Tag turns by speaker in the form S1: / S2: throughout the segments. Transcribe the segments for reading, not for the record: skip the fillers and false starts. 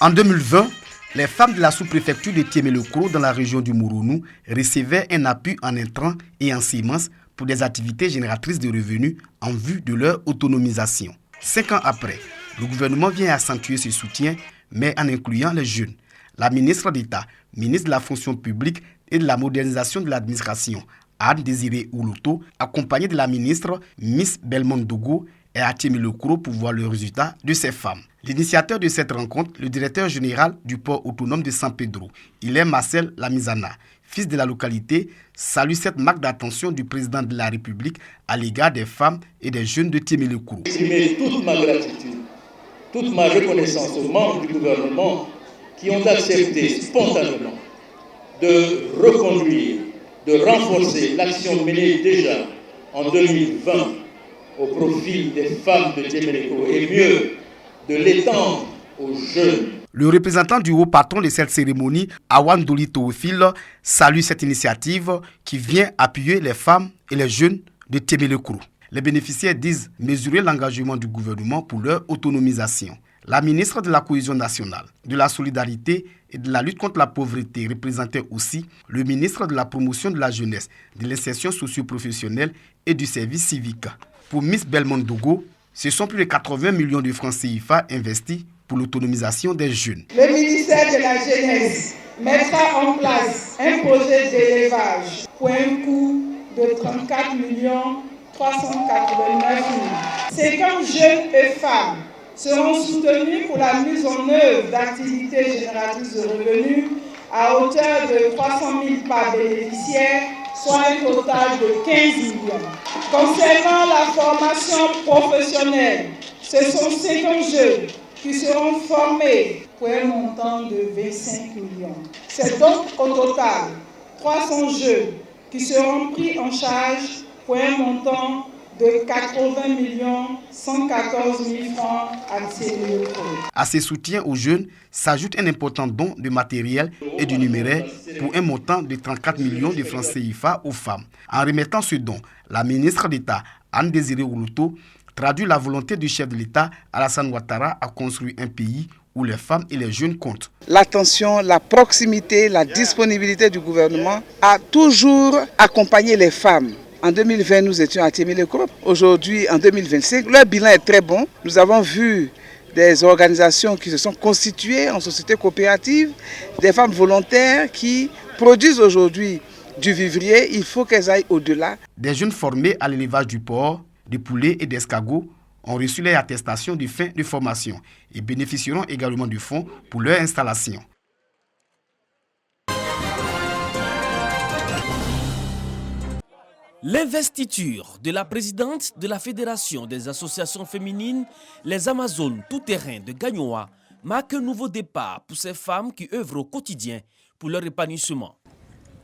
S1: En 2020, les femmes de la sous-préfecture de Tiémé-le-Kro dans la région du Mourounou recevaient un appui en intrants et en semences pour des activités génératrices de revenus en vue de leur autonomisation. 5 ans après, le gouvernement vient accentuer ce soutien, mais en incluant les jeunes. La ministre d'État, ministre de la fonction publique et de la modernisation de l'administration, Anne Désiré Oulouto, accompagnée de la ministre Miss Belmondo Dogo, est à Tiémé-le-Kro pour voir le résultat de ces femmes. L'initiateur de cette rencontre, le directeur général du port autonome de San Pedro, Hilaire Marcel Lamizana, fils de la localité, salue cette marque d'attention du président de la République à l'égard des femmes et des jeunes de Tiémé-le-Kro.
S2: Exprimer toute ma gratitude, toute ma reconnaissance aux membres du gouvernement qui ont accepté spontanément de reconduire, de renforcer l'action menée déjà en 2020 au profit des femmes de Tiémé-le-Kro et mieux, de l'étendre aux jeunes.
S1: Le représentant du haut patron de cette cérémonie, Awan Doli Théophile, salue cette initiative qui vient appuyer les femmes et les jeunes de Tiémé-le-Kro. Les bénéficiaires disent mesurer l'engagement du gouvernement pour leur autonomisation. La ministre de la Cohésion nationale, de la solidarité et de la lutte contre la pauvreté représentait aussi le ministre de la promotion de la jeunesse, de l'insertion socio-professionnelle et du service civique. Pour Miss Belmondo Dogo, ce sont plus de 80 millions de francs CFA investis pour l'autonomisation des jeunes.
S3: Le ministère de la Jeunesse mettra en place un projet d'élevage pour un coût de 34 389 000. 50 jeunes et femmes seront soutenus pour la mise en œuvre d'activités génératrices de revenus à hauteur de 300 000 par bénéficiaire, soit un total de 15 millions. Concernant la formation professionnelle, ce sont 50 jeunes qui seront formés pour un montant de 25 millions. C'est donc au total 300 jeunes qui seront pris en charge pour un montant de 80 114 000 francs à Tiémé-le-Kro.
S1: À ces soutiens aux jeunes s'ajoute un important don de matériel et de numéraire pour un montant de 34 millions de francs CFA aux femmes. En remettant ce don, la ministre d'État, Anne Désiré Oulouto, traduit la volonté du chef de l'État, Alassane Ouattara, à construire un pays où les femmes et les jeunes comptent.
S4: L'attention, la proximité, la disponibilité du gouvernement a toujours accompagné les femmes. En 2020, nous étions à Tiémé-le-Kro. Aujourd'hui, en 2025, leur bilan est très bon. Nous avons vu des organisations qui se sont constituées en société coopérative, des femmes volontaires qui produisent aujourd'hui du vivrier. Il faut qu'elles aillent au-delà.
S1: Des jeunes formés à l'élevage du porc, des poulets et d'escargots ont reçu leur attestation de fin de formation et bénéficieront également du fonds pour leur installation.
S5: L'investiture de la présidente de la Fédération des associations féminines, les Amazones tout-terrain de Gagnoa, marque un nouveau départ pour ces femmes qui œuvrent au quotidien pour leur épanouissement.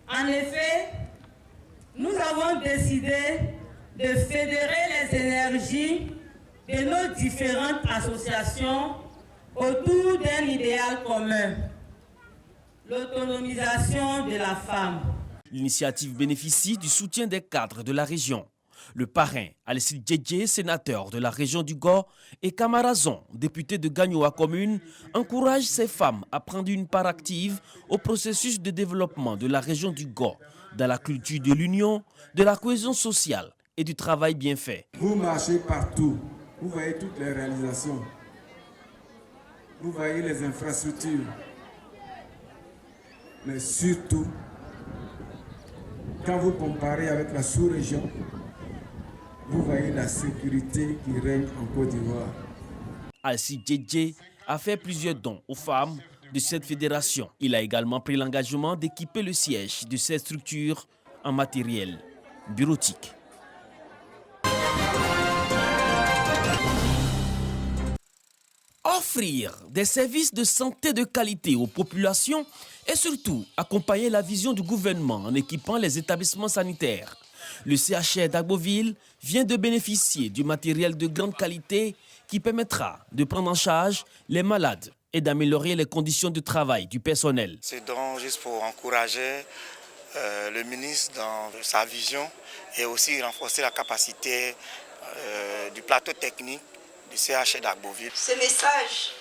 S6: En effet, nous avons décidé de fédérer les énergies de nos différentes associations autour d'un idéal commun, l'autonomisation de la femme.
S5: L'initiative bénéficie du soutien des cadres de la région. Le parrain, Alcide Djedje, sénateur de la région du Gor, et Camarazon, député de Gagnoa commune, encourage ces femmes à prendre une part active au processus de développement de la région du Gor, dans la culture de l'union, de la cohésion sociale et du travail bien fait.
S7: Vous marchez partout, vous voyez toutes les réalisations, vous voyez les infrastructures, mais surtout, quand vous comparez avec la sous-région, vous voyez la sécurité qui règne en Côte d'Ivoire.
S5: Alcide Djedje a fait plusieurs dons aux femmes de cette fédération. Il a également pris l'engagement d'équiper le siège de cette structure en matériel bureautique. Offrir des services de santé de qualité aux populations et surtout accompagner la vision du gouvernement en équipant les établissements sanitaires. Le CHR d'Agboville vient de bénéficier du matériel de grande qualité qui permettra de prendre en charge les malades et d'améliorer les conditions de travail du personnel.
S8: C'est donc juste pour encourager le ministre dans sa vision et aussi renforcer la capacité du plateau technique du CHR d'Agboville.
S9: Ce message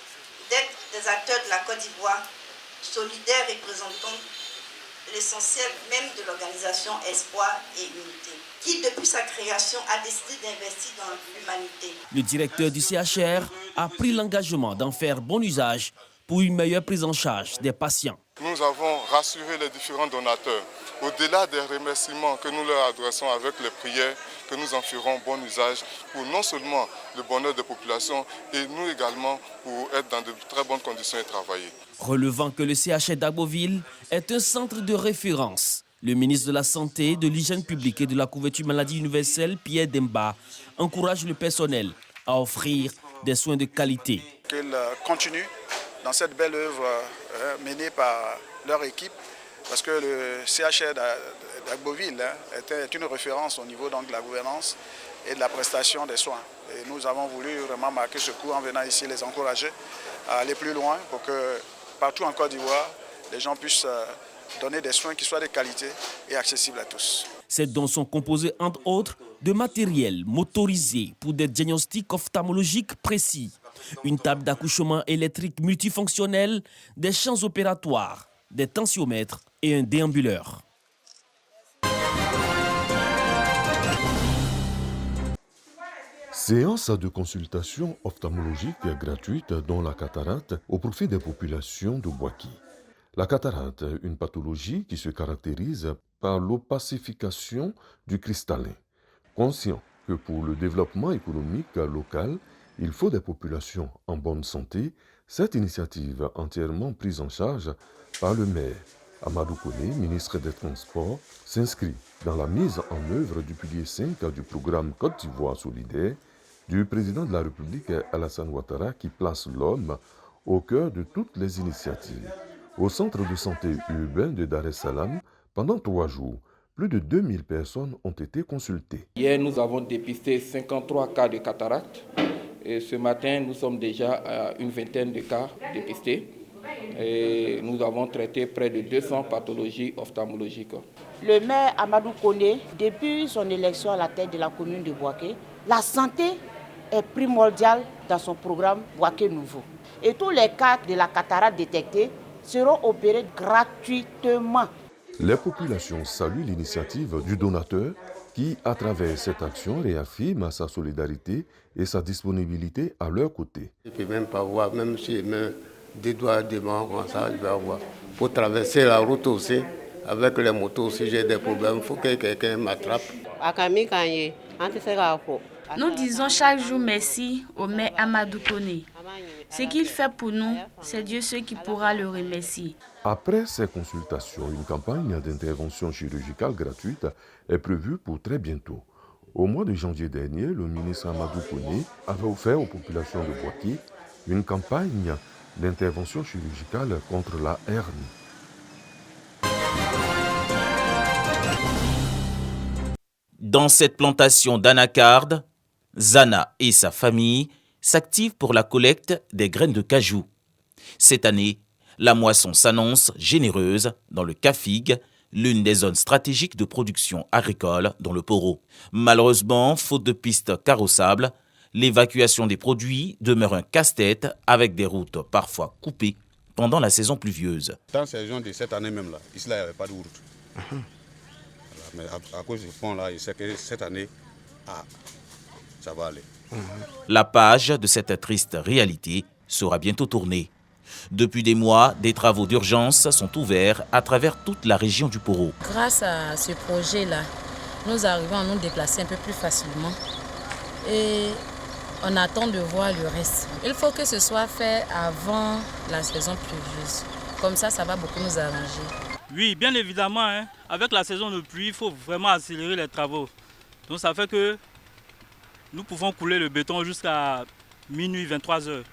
S9: d'être des acteurs de la Côte d'Ivoire, solidaires représentant l'essentiel même de l'organisation Espoir et Unité, qui depuis sa création a décidé d'investir dans l'humanité.
S5: Le directeur du CHR a pris l'engagement d'en faire bon usage pour une meilleure prise en charge des patients.
S10: Nous avons rassuré les différents donateurs. Au-delà des remerciements que nous leur adressons avec les prières, que nous en ferons bon usage pour non seulement le bonheur des populations et nous également pour être dans de très bonnes conditions et travailler.
S5: Relevant que le CHR d'Agboville est un centre de référence, le ministre de la Santé, de l'Hygiène publique et de la couverture maladie universelle, Pierre Demba, encourage le personnel à offrir des soins de qualité.
S11: Qu'ils continuent dans cette belle œuvre menée par leur équipe, parce que le CHR d'Agboville est une référence au niveau donc, de la gouvernance et de la prestation des soins. Et nous avons voulu vraiment marquer ce coup en venant ici les encourager à aller plus loin pour que partout en Côte d'Ivoire, les gens puissent donner des soins qui soient de qualité et accessibles à tous.
S5: Ces dons sont composés entre autres de matériel motorisé pour des diagnostics ophtalmologiques précis, une table d'accouchement électrique multifonctionnelle, des champs opératoires, des tensiomètres et un déambuleur.
S12: Séance de consultation ophtalmologique gratuite dans la cataracte au profit des populations de Bouaké. La cataracte, une pathologie qui se caractérise par l'opacification du cristallin. Conscient que pour le développement économique local, il faut des populations en bonne santé, cette initiative entièrement prise en charge par le maire Amadou Koné, ministre des Transports, s'inscrit dans la mise en œuvre du pilier 5 du programme Côte d'Ivoire solidaire du président de la République Alassane Ouattara qui place l'homme au cœur de toutes les initiatives. Au centre de santé urbain de Dar es Salaam, pendant 3 jours, plus de 2000 personnes ont été consultées.
S13: Hier, nous avons dépisté 53 cas de cataracte. Et ce matin, nous sommes déjà à une vingtaine de cas dépistés. Et nous avons traité près de 200 pathologies ophtalmologiques.
S14: Le maire Amadou Koné, depuis son élection à la tête de la commune de Bouaké, la santé est primordiale dans son programme Bouaké Nouveau. Et tous les cas de la cataracte détectés seront opérés gratuitement.
S12: Les populations saluent l'initiative du donateur qui, à travers cette action, réaffirme sa solidarité et sa disponibilité à leur côté.
S15: Je ne peux même pas voir, même si je mets des doigts devant comme ça, je vais voir. Pour traverser la route aussi, avec les motos aussi, j'ai des problèmes, il faut que quelqu'un m'attrape.
S16: Nous disons chaque jour merci au maire Amadou Koné. Ce qu'il fait pour nous, c'est Dieu seul qui pourra le remercier.
S12: Après ces consultations, une campagne d'intervention chirurgicale gratuite est prévue pour très bientôt. Au mois de janvier dernier, le ministre Amadou Koné avait offert aux populations de Bouaké une campagne d'intervention chirurgicale contre la hernie.
S17: Dans cette plantation d'anacarde, Zana et sa famille s'activent pour la collecte des graines de cajou. Cette année, la moisson s'annonce généreuse dans le Kafig, l'une des zones stratégiques de production agricole dans le Poro. Malheureusement, faute de pistes carrossables, l'évacuation des produits demeure un casse-tête avec des routes parfois coupées pendant la saison pluvieuse.
S18: Dans la saison de cette année même, là, ici, il n'y avait pas de route. Mais à cause du pont, là, il sait que cette année, ça va aller.
S17: La page de cette triste réalité sera bientôt tournée. Depuis des mois, des travaux d'urgence sont ouverts à travers toute la région du Poro.
S19: Grâce à ce projet-là, nous arrivons à nous déplacer un peu plus facilement et on attend de voir le reste. Il faut que ce soit fait avant la saison pluvieuse. Comme ça va beaucoup nous arranger.
S20: Oui, bien évidemment, avec la saison de pluie, il faut vraiment accélérer les travaux. Donc ça fait que nous pouvons couler le béton jusqu'à minuit, 23 heures.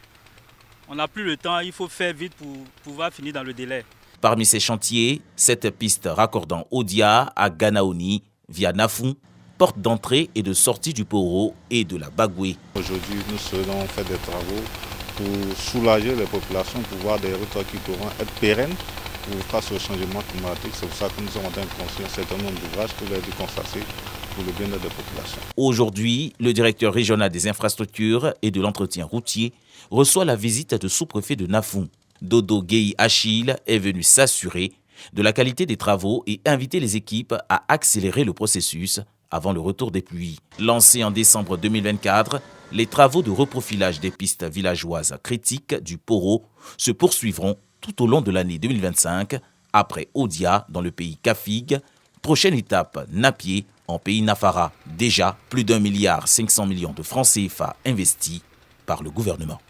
S20: On n'a plus le temps, il faut faire vite pour pouvoir finir dans le délai.
S17: Parmi ces chantiers, cette piste raccordant Odia à Ganaoni via Nafou, porte d'entrée et de sortie du Poro et de la Bagoué.
S18: Aujourd'hui, nous serons fait des travaux pour soulager les populations, pour voir des routes qui pourront être pérennes face au changement climatique. C'est pour ça que nous sommes en train de construire un certain nombre d'ouvrages pour les constater, pour le bien-être des populations.
S17: Aujourd'hui, le directeur régional des infrastructures et de l'entretien routier reçoit la visite du sous-préfet de Nafou. Dodo Gueye Achille est venu s'assurer de la qualité des travaux et inviter les équipes à accélérer le processus avant le retour des pluies. Lancés en décembre 2024, les travaux de reprofilage des pistes villageoises critiques du Poro se poursuivront tout au long de l'année 2025, après Odia dans le pays Kafig, prochaine étape Napié en pays Nafara. Déjà plus d'1,5 milliard de francs CFA investis par le gouvernement.